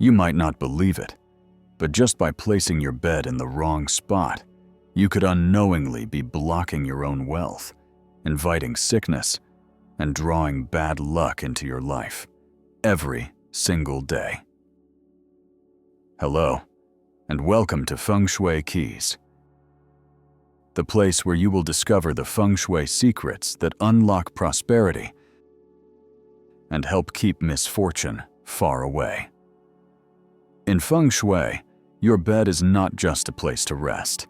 You might not believe it, but just by placing your bed in the wrong spot, you could unknowingly be blocking your own wealth, inviting sickness, and drawing bad luck into your life every single day. Hello, and welcome to Feng Shui Keys, the place where you will discover the Feng Shui secrets that unlock prosperity and help keep misfortune far away. In Feng Shui, your bed is not just a place to rest.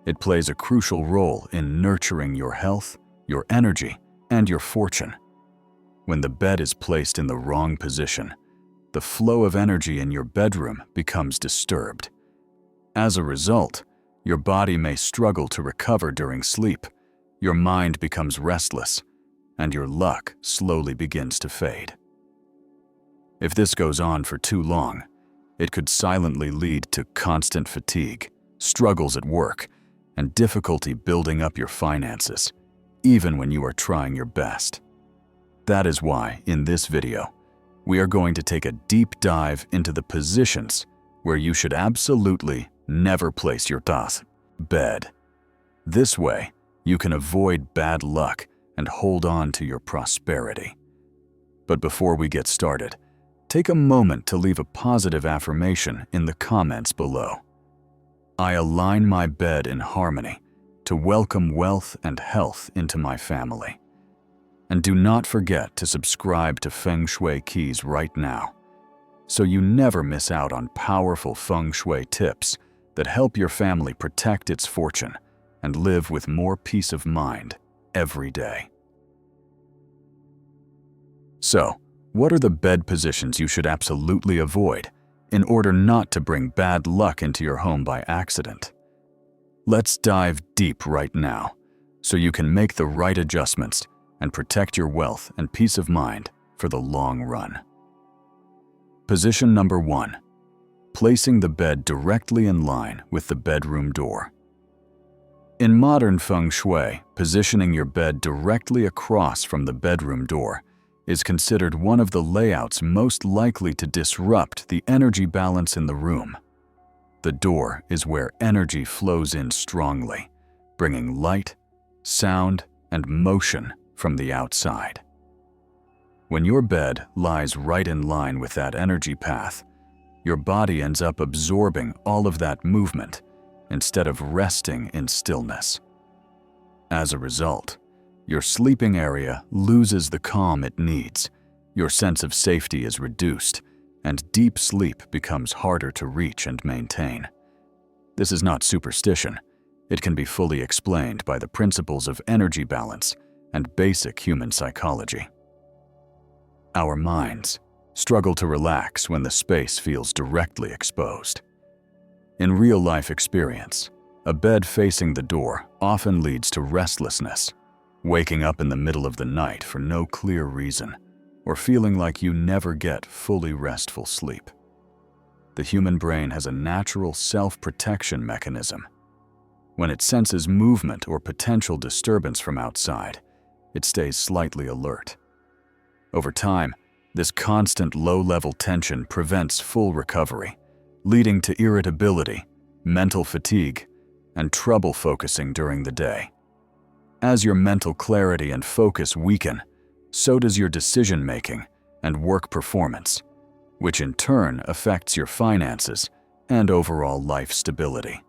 It plays a crucial role in nurturing your health, your energy, and your fortune. When the bed is placed in the wrong position, the flow of energy in your bedroom becomes disturbed. As a result, your body may struggle to recover during sleep, your mind becomes restless, and your luck slowly begins to fade. If this goes on for too long, it could silently lead to constant fatigue, struggles at work, and difficulty building up your finances, even when you are trying your best. That is why, in this video, we are going to take a deep dive into the positions where you should absolutely never place your bed. This way, you can avoid bad luck and hold on to your prosperity. But before we get started, take a moment to leave a positive affirmation in the comments below. I align my bed in harmony to welcome wealth and health into my family. And do not forget to subscribe to Feng Shui Keys right now, so you never miss out on powerful Feng Shui tips that help your family protect its fortune and live with more peace of mind every day. So, what are the bed positions you should absolutely avoid in order not to bring bad luck into your home by accident? Let's dive deep right now so you can make the right adjustments and protect your wealth and peace of mind for the long run. Position number 1. Placing the bed directly in line with the bedroom door. In modern Feng Shui, positioning your bed directly across from the bedroom door is considered one of the layouts most likely to disrupt the energy balance in the room. The door is where energy flows in strongly, bringing light, sound, and motion from the outside. When your bed lies right in line with that energy path, your body ends up absorbing all of that movement instead of resting in stillness. As a result, your sleeping area loses the calm it needs, your sense of safety is reduced, and deep sleep becomes harder to reach and maintain. This is not superstition. It can be fully explained by the principles of energy balance and basic human psychology. Our minds struggle to relax when the space feels directly exposed. In real-life experience, a bed facing the door often leads to restlessness, waking up in the middle of the night for no clear reason, or feeling like you never get fully restful sleep. The human brain has a natural self-protection mechanism. When it senses movement or potential disturbance from outside, it stays slightly alert. Over time, this constant low-level tension prevents full recovery, leading to irritability, mental fatigue, and trouble focusing during the day. As your mental clarity and focus weaken, so does your decision-making and work performance, which in turn affects your finances and overall life stability.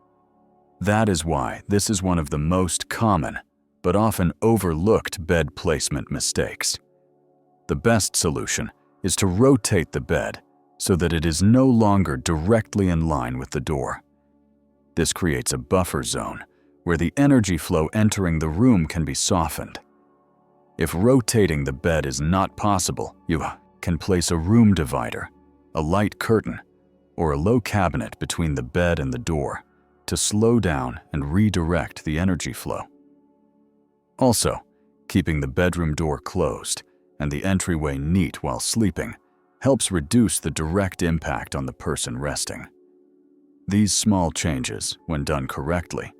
That is why this is one of the most common, but often overlooked bed placement mistakes. The best solution is to rotate the bed so that it is no longer directly in line with the door. This creates a buffer zone where the energy flow entering the room can be softened. If rotating the bed is not possible, you can place a room divider, a light curtain, or a low cabinet between the bed and the door to slow down and redirect the energy flow. Also, keeping the bedroom door closed and the entryway neat while sleeping helps reduce the direct impact on the person resting. These small changes, when done correctly,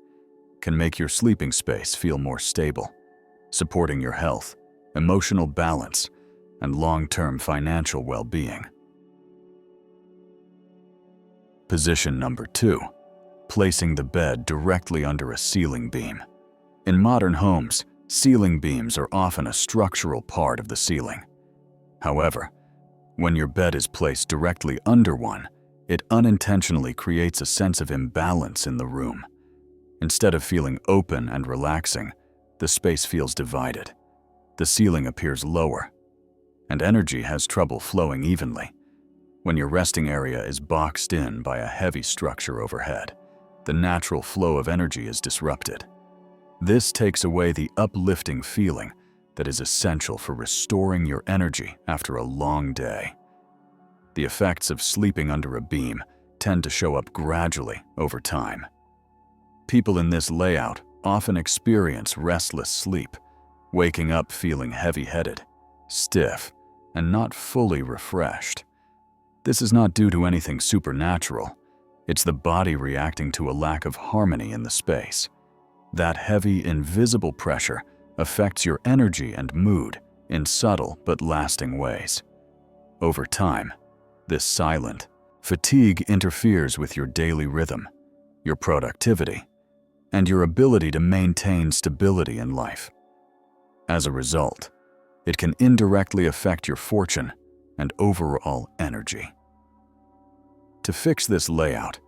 can make your sleeping space feel more stable, supporting your health, emotional balance, and long-term financial well-being. Position number 2. Placing the bed directly under a ceiling beam. In modern homes, ceiling beams are often a structural part of the ceiling. However, when your bed is placed directly under one, it unintentionally creates a sense of imbalance in the room. Instead of feeling open and relaxing, the space feels divided. The ceiling appears lower, and energy has trouble flowing evenly. When your resting area is boxed in by a heavy structure overhead, the natural flow of energy is disrupted. This takes away the uplifting feeling that is essential for restoring your energy after a long day. The effects of sleeping under a beam tend to show up gradually over time. People in this layout often experience restless sleep, waking up feeling heavy-headed, stiff, and not fully refreshed. This is not due to anything supernatural. It's the body reacting to a lack of harmony in the space. That heavy, invisible pressure affects your energy and mood in subtle but lasting ways. Over time, this silent fatigue interferes with your daily rhythm, your productivity, and your ability to maintain stability in life. As a result, it can indirectly affect your fortune and overall energy. To fix this layout,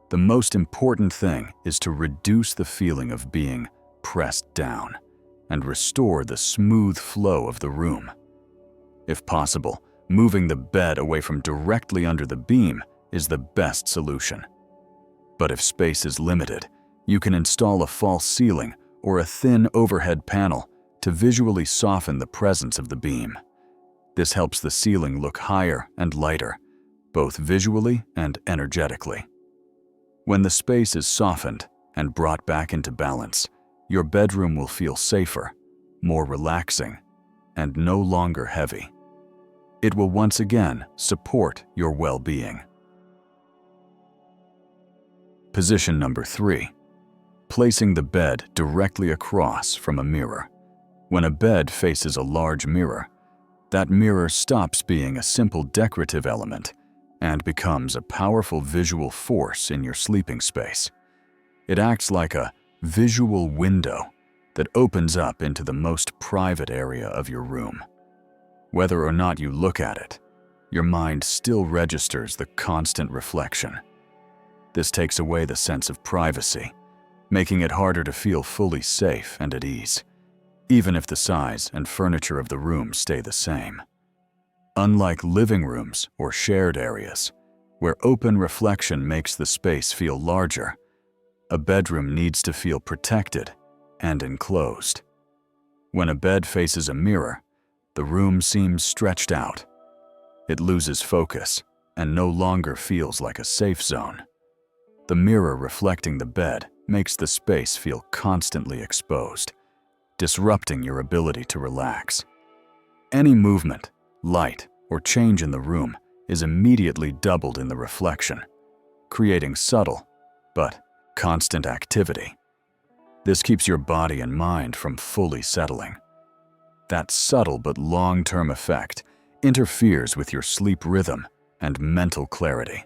the most important thing is to reduce the feeling of being pressed down and restore the smooth flow of the room. If possible, moving the bed away from directly under the beam is the best solution. But if space is limited, you can install a false ceiling or a thin overhead panel to visually soften the presence of the beam. This helps the ceiling look higher and lighter, both visually and energetically. When the space is softened and brought back into balance, your bedroom will feel safer, more relaxing, and no longer heavy. It will once again support your well-being. Position number 3. Placing the bed directly across from a mirror. When a bed faces a large mirror, that mirror stops being a simple decorative element and becomes a powerful visual force in your sleeping space. It acts like a visual window that opens up into the most private area of your room. Whether or not you look at it, your mind still registers the constant reflection. This takes away the sense of privacy, making it harder to feel fully safe and at ease, even if the size and furniture of the room stay the same. Unlike living rooms or shared areas, where open reflection makes the space feel larger, a bedroom needs to feel protected and enclosed. When a bed faces a mirror, the room seems stretched out. It loses focus and no longer feels like a safe zone. The mirror reflecting the bed makes the space feel constantly exposed, disrupting your ability to relax. Any movement, light, or change in the room is immediately doubled in the reflection, creating subtle but constant activity. This keeps your body and mind from fully settling. That subtle but long-term effect interferes with your sleep rhythm and mental clarity.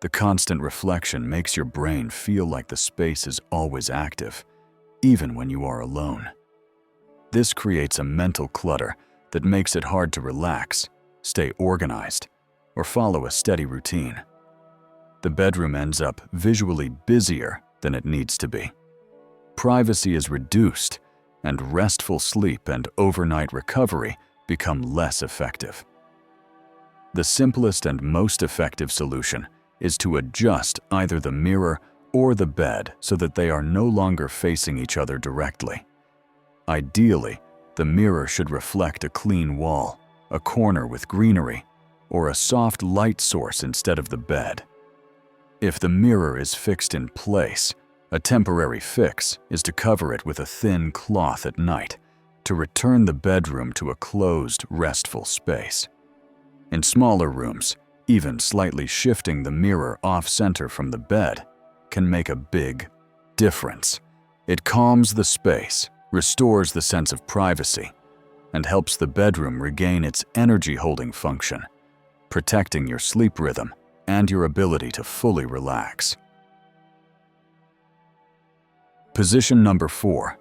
The constant reflection makes your brain feel like the space is always active, even when you are alone. This creates a mental clutter that makes it hard to relax, stay organized, or follow a steady routine. The bedroom ends up visually busier than it needs to be. Privacy is reduced, and restful sleep and overnight recovery become less effective. The simplest and most effective solution is to adjust either the mirror or the bed so that they are no longer facing each other directly. Ideally, the mirror should reflect a clean wall, a corner with greenery, or a soft light source instead of the bed. If the mirror is fixed in place, a temporary fix is to cover it with a thin cloth at night to return the bedroom to a closed, restful space. In smaller rooms, even slightly shifting the mirror off-center from the bed can make a big difference. It calms the space, restores the sense of privacy, and helps the bedroom regain its energy-holding function, protecting your sleep rhythm and your ability to fully relax. Position number 4.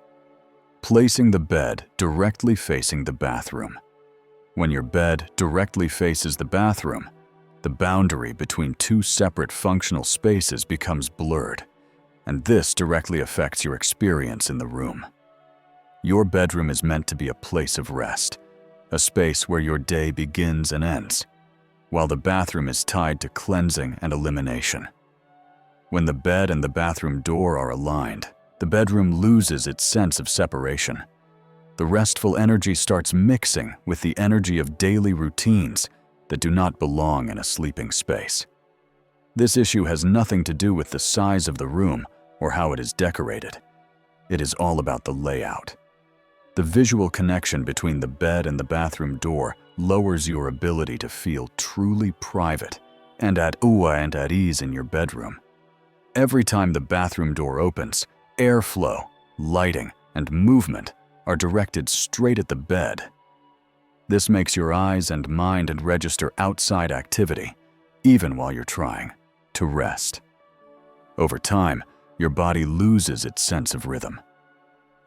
Placing the bed directly facing the bathroom. When your bed directly faces the bathroom, the boundary between two separate functional spaces becomes blurred, and this directly affects your experience in the room. Your bedroom is meant to be a place of rest, a space where your day begins and ends, while the bathroom is tied to cleansing and elimination. When the bed and the bathroom door are aligned, the bedroom loses its sense of separation. The restful energy starts mixing with the energy of daily routines that do not belong in a sleeping space. This issue has nothing to do with the size of the room or how it is decorated. It is all about the layout. The visual connection between the bed and the bathroom door lowers your ability to feel truly private and at ease in your bedroom. Every time the bathroom door opens, airflow, lighting, and movement are directed straight at the bed. This makes your eyes and mind and register outside activity, even while you're trying to rest. Over time, your body loses its sense of rhythm.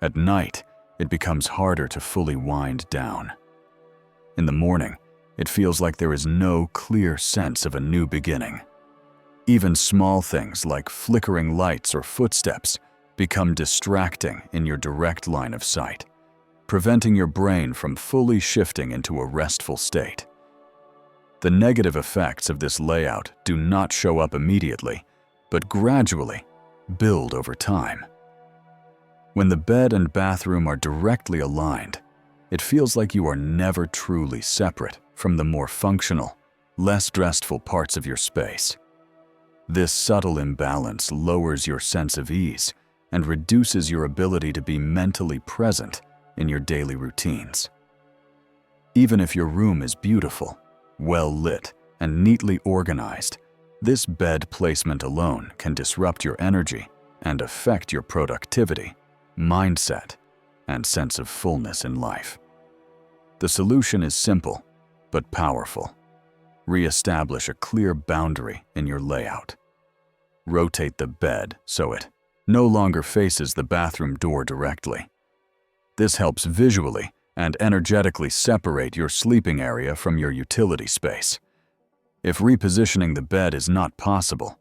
At night, it becomes harder to fully wind down. In the morning, it feels like there is no clear sense of a new beginning. Even small things like flickering lights or footsteps become distracting in your direct line of sight, preventing your brain from fully shifting into a restful state. The negative effects of this layout do not show up immediately, but gradually build over time. When the bed and bathroom are directly aligned, it feels like you are never truly separate from the more functional, less restful parts of your space. This subtle imbalance lowers your sense of ease and reduces your ability to be mentally present in your daily routines. Even if your room is beautiful, well lit, and neatly organized, this bed placement alone can disrupt your energy and affect your productivity, mindset, and sense of fullness in life. The solution is simple but powerful. Re-establish a clear boundary in your layout. Rotate the bed so it no longer faces the bathroom door directly. This helps visually and energetically separate your sleeping area from your utility space. If repositioning the bed is not possible,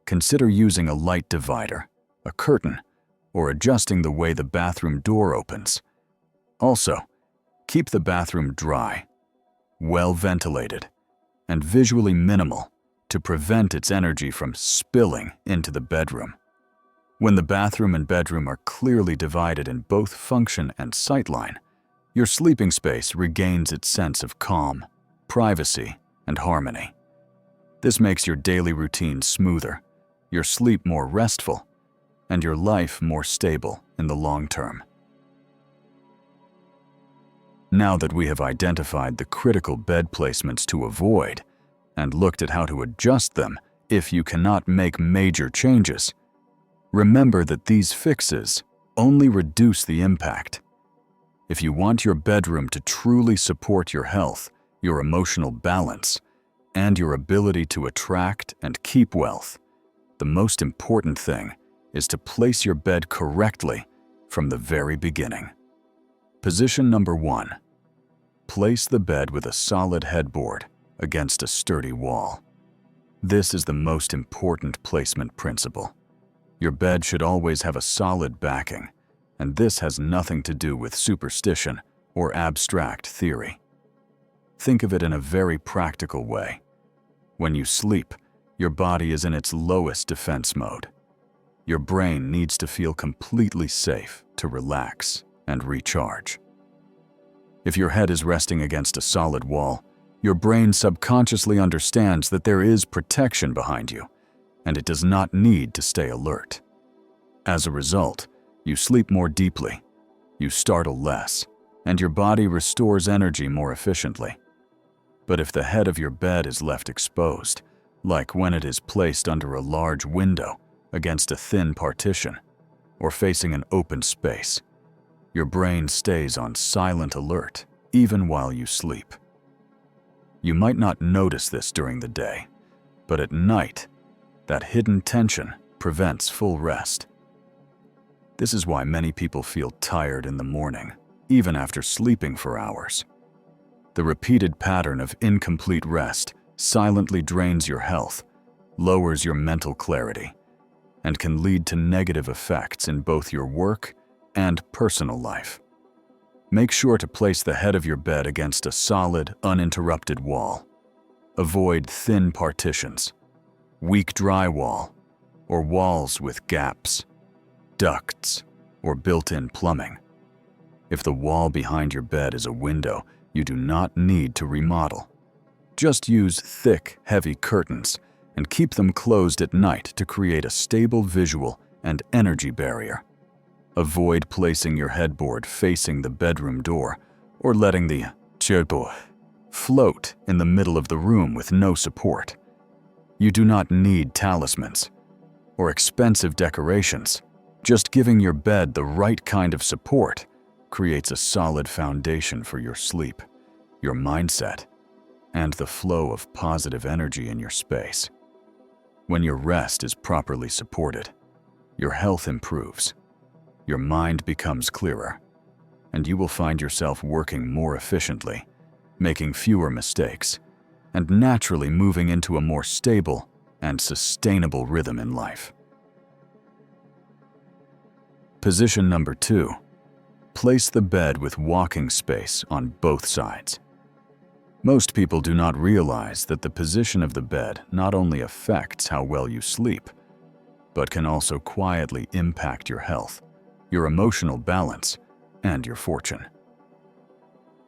consider using a light divider, a curtain, or adjusting the way the bathroom door opens. Also, keep the bathroom dry, well ventilated, and visually minimal to prevent its energy from spilling into the bedroom. When the bathroom and bedroom are clearly divided in both function and sightline, your sleeping space regains its sense of calm, privacy, and harmony. This makes your daily routine smoother, your sleep more restful, and your life more stable in the long term. Now that we have identified the critical bed placements to avoid and looked at how to adjust them if you cannot make major changes, remember that these fixes only reduce the impact. If you want your bedroom to truly support your health, your emotional balance, and your ability to attract and keep wealth, the most important thing is to place your bed correctly from the very beginning. Position number 1. Place the bed with a solid headboard against a sturdy wall. This is the most important placement principle. Your bed should always have a solid backing, and this has nothing to do with superstition or abstract theory. Think of it in a very practical way. When you sleep, your body is in its lowest defense mode. Your brain needs to feel completely safe to relax and recharge. If your head is resting against a solid wall, your brain subconsciously understands that there is protection behind you, and it does not need to stay alert. As a result, you sleep more deeply, you startle less, and your body restores energy more efficiently. But if the head of your bed is left exposed, like when it is placed under a large window against a thin partition, or facing an open space, your brain stays on silent alert even while you sleep. You might not notice this during the day, But at night, that hidden tension prevents full rest. This is why many people feel tired in the morning, even after sleeping for hours. The repeated pattern of incomplete rest silently drains your health, lowers your mental clarity, and can lead to negative effects in both your work and personal life. Make sure to place the head of your bed against a solid, uninterrupted wall. Avoid thin partitions, weak drywall, or walls with gaps, ducts, or built-in plumbing. If the wall behind your bed is a window, you do not need to remodel. Just use thick, heavy curtains and keep them closed at night to create a stable visual and energy barrier. Avoid placing your headboard facing the bedroom door or letting the chebo float in the middle of the room with no support. You do not need talismans or expensive decorations. Just giving your bed the right kind of support creates a solid foundation for your sleep, your mindset, and the flow of positive energy in your space. When your rest is properly supported, your health improves, your mind becomes clearer, and you will find yourself working more efficiently, making fewer mistakes, and naturally moving into a more stable and sustainable rhythm in life. Position number 2. Place the bed with walking space on both sides. Most people do not realize that the position of the bed not only affects how well you sleep, but can also quietly impact your health, your emotional balance, and your fortune.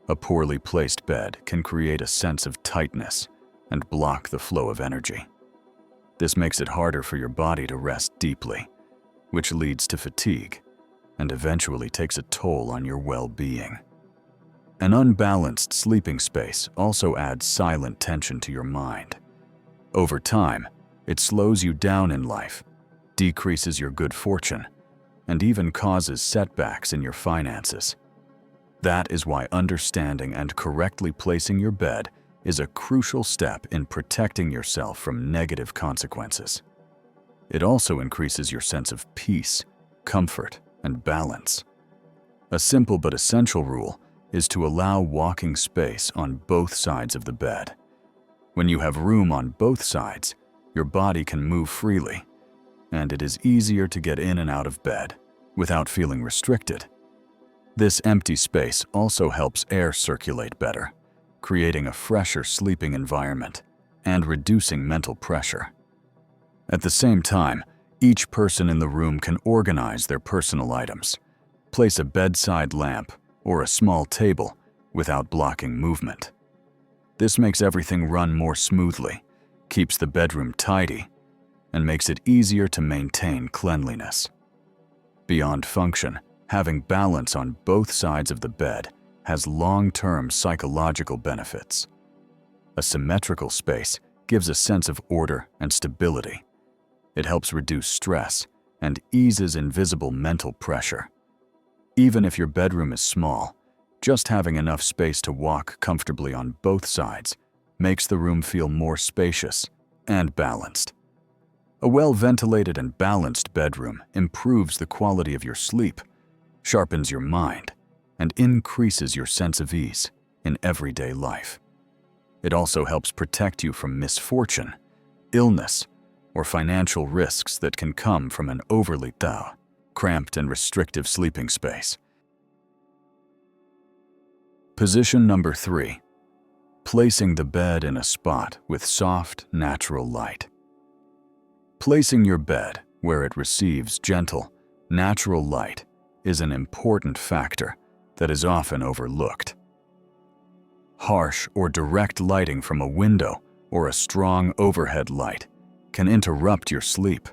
A poorly placed bed can create a sense of tightness and block the flow of energy. This makes it harder for your body to rest deeply, which leads to fatigue and eventually takes a toll on your well-being. An unbalanced sleeping space also adds silent tension to your mind. Over time, it slows you down in life, decreases your good fortune, and even causes setbacks in your finances. That is why understanding and correctly placing your bed is a crucial step in protecting yourself from negative consequences. It also increases your sense of peace, comfort, and balance. A simple but essential rule is to allow walking space on both sides of the bed. When you have room on both sides, your body can move freely, and it is easier to get in and out of bed without feeling restricted. This empty space also helps air circulate better, creating a fresher sleeping environment and reducing mental pressure. At the same time, each person in the room can organize their personal items, place a bedside lamp or a small table without blocking movement. This makes everything run more smoothly, keeps the bedroom tidy, and makes it easier to maintain cleanliness. Beyond function, having balance on both sides of the bed has long-term psychological benefits. A symmetrical space gives a sense of order and stability. It helps reduce stress and eases invisible mental pressure. Even if your bedroom is small, just having enough space to walk comfortably on both sides makes the room feel more spacious and balanced. A well-ventilated and balanced bedroom improves the quality of your sleep, sharpens your mind, and increases your sense of ease in everyday life. It also helps protect you from misfortune, illness, or financial risks that can come from an overly cramped and restrictive sleeping space. Position number 3. Placing the bed in a spot with soft, natural light. Placing your bed where it receives gentle, natural light is an important factor that is often overlooked. Harsh or direct lighting from a window or a strong overhead light can interrupt your sleep,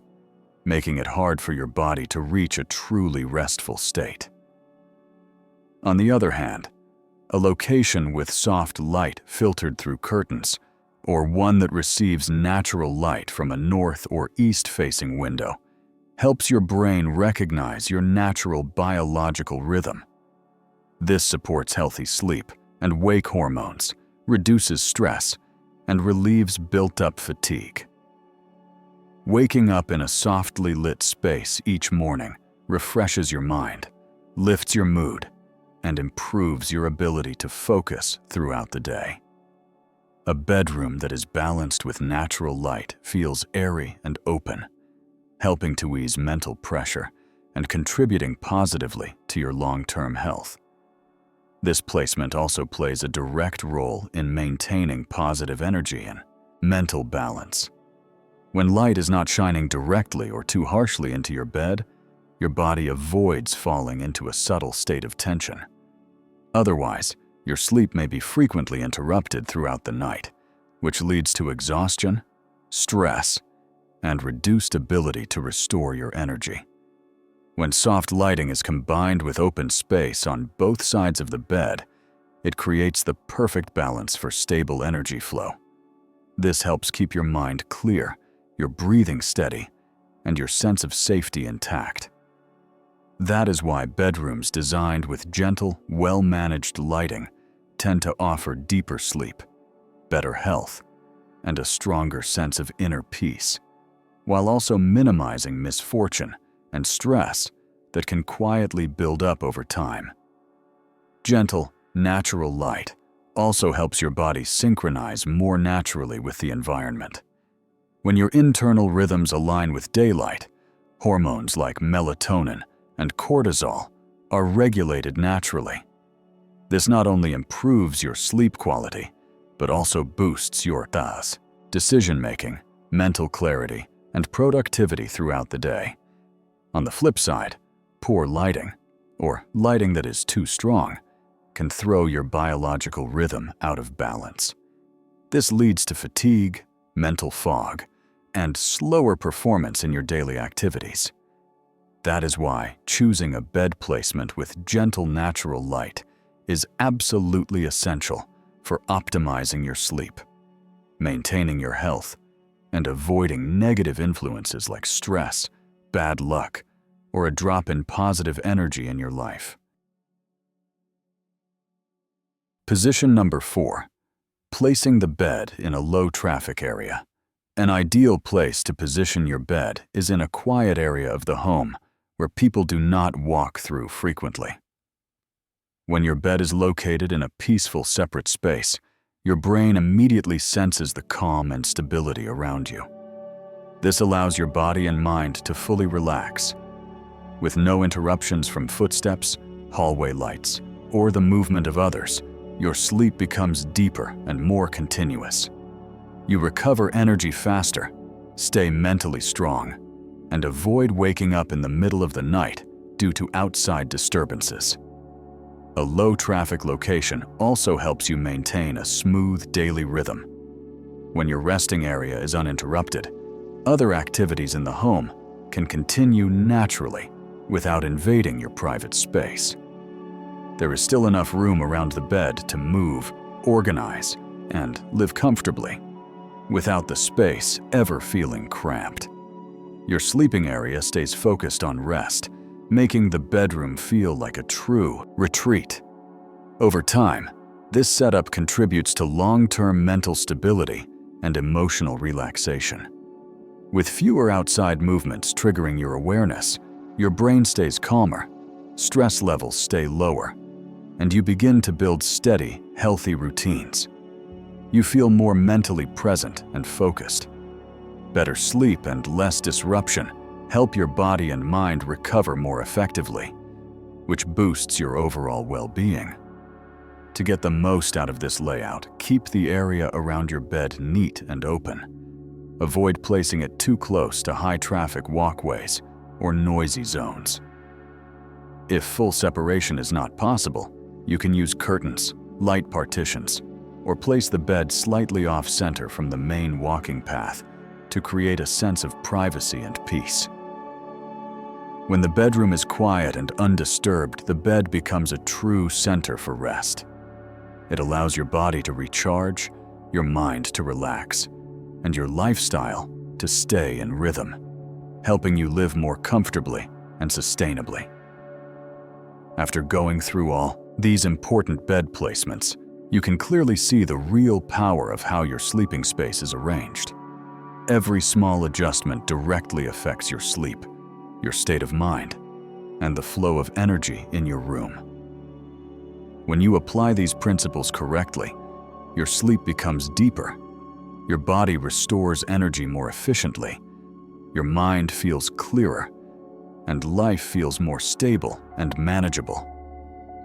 making it hard for your body to reach a truly restful state. On the other hand, a location with soft light filtered through curtains, or one that receives natural light from a north or east-facing window, helps your brain recognize your natural biological rhythm. This supports healthy sleep and wake hormones, reduces stress, and relieves built-up fatigue. Waking up in a softly lit space each morning refreshes your mind, lifts your mood, and improves your ability to focus throughout the day. A bedroom that is balanced with natural light feels airy and open, helping to ease mental pressure and contributing positively to your long-term health. This placement also plays a direct role in maintaining positive energy and mental balance. When light is not shining directly or too harshly into your bed, your body avoids falling into a subtle state of tension. Otherwise, your sleep may be frequently interrupted throughout the night, which leads to exhaustion, stress, and reduced ability to restore your energy. When soft lighting is combined with open space on both sides of the bed, it creates the perfect balance for stable energy flow. This helps keep your mind clear, your breathing steady, and your sense of safety intact. That is why bedrooms designed with gentle, well-managed lighting tend to offer deeper sleep, better health, and a stronger sense of inner peace, while also minimizing misfortune and stress that can quietly build up over time. Gentle, natural light also helps your body synchronize more naturally with the environment. When your internal rhythms align with daylight, hormones like melatonin and cortisol are regulated naturally. This not only improves your sleep quality, but also boosts your decision-making, mental clarity, and productivity throughout the day. On the flip side, poor lighting, or lighting that is too strong, can throw your biological rhythm out of balance. This leads to fatigue, mental fog, and slower performance in your daily activities. That is why choosing a bed placement with gentle natural light is absolutely essential for optimizing your sleep, maintaining your health, and avoiding negative influences like stress, bad luck, or a drop in positive energy in your life. Position number 4. Placing the bed in a low-traffic area. An ideal place to position your bed is in a quiet area of the home where people do not walk through frequently. When your bed is located in a peaceful, separate space, your brain immediately senses the calm and stability around you. This allows your body and mind to fully relax. With no interruptions from footsteps, hallway lights, or the movement of others, your sleep becomes deeper and more continuous. You recover energy faster, stay mentally strong, and avoid waking up in the middle of the night due to outside disturbances. A low-traffic location also helps you maintain a smooth daily rhythm. When your resting area is uninterrupted, other activities in the home can continue naturally without invading your private space. There is still enough room around the bed to move, organize, and live comfortably, without the space ever feeling cramped. Your sleeping area stays focused on rest, making the bedroom feel like a true retreat. Over time, this setup contributes to long-term mental stability and emotional relaxation. With fewer outside movements triggering your awareness, your brain stays calmer, stress levels stay lower, and you begin to build steady, healthy routines. You feel more mentally present and focused. Better sleep and less disruption help your body and mind recover more effectively, which boosts your overall well-being. To get the most out of this layout, keep the area around your bed neat and open. Avoid placing it too close to high-traffic walkways or noisy zones. If full separation is not possible, you can use curtains, light partitions, or place the bed slightly off-center from the main walking path to create a sense of privacy and peace. When the bedroom is quiet and undisturbed, the bed becomes a true center for rest. It allows your body to recharge, your mind to relax, and your lifestyle to stay in rhythm, helping you live more comfortably and sustainably. After going through all these important bed placements, you can clearly see the real power of how your sleeping space is arranged. Every small adjustment directly affects your sleep, your state of mind, and the flow of energy in your room. When you apply these principles correctly, your sleep becomes deeper, your body restores energy more efficiently, your mind feels clearer, and life feels more stable and manageable.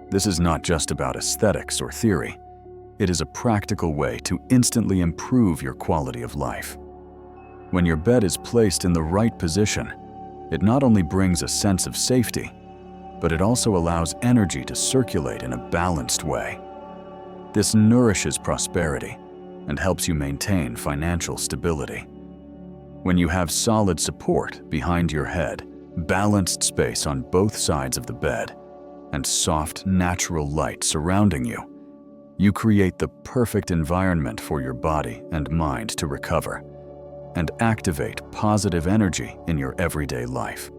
This is not just about aesthetics or theory. It is a practical way to instantly improve your quality of life. When your bed is placed in the right position, it not only brings a sense of safety, but it also allows energy to circulate in a balanced way. This nourishes prosperity and helps you maintain financial stability. When you have solid support behind your head, balanced space on both sides of the bed, and soft, natural light surrounding you, you create the perfect environment for your body and mind to recover and activate positive energy in your everyday life.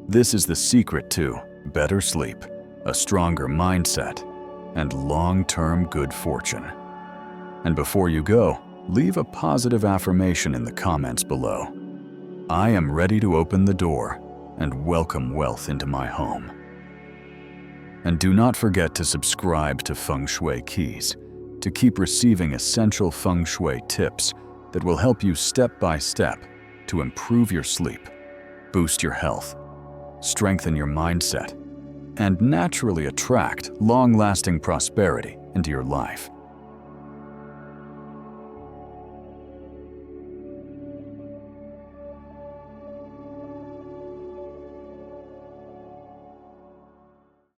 This is the secret to better sleep, a stronger mindset, and long-term good fortune. And before you go, leave a positive affirmation in the comments below. I am ready to open the door and welcome wealth into my home. And do not forget to subscribe to Feng Shui Keys to keep receiving essential Feng Shui tips that will help you step by step to improve your sleep, boost your health, strengthen your mindset, and naturally attract long-lasting prosperity into your life.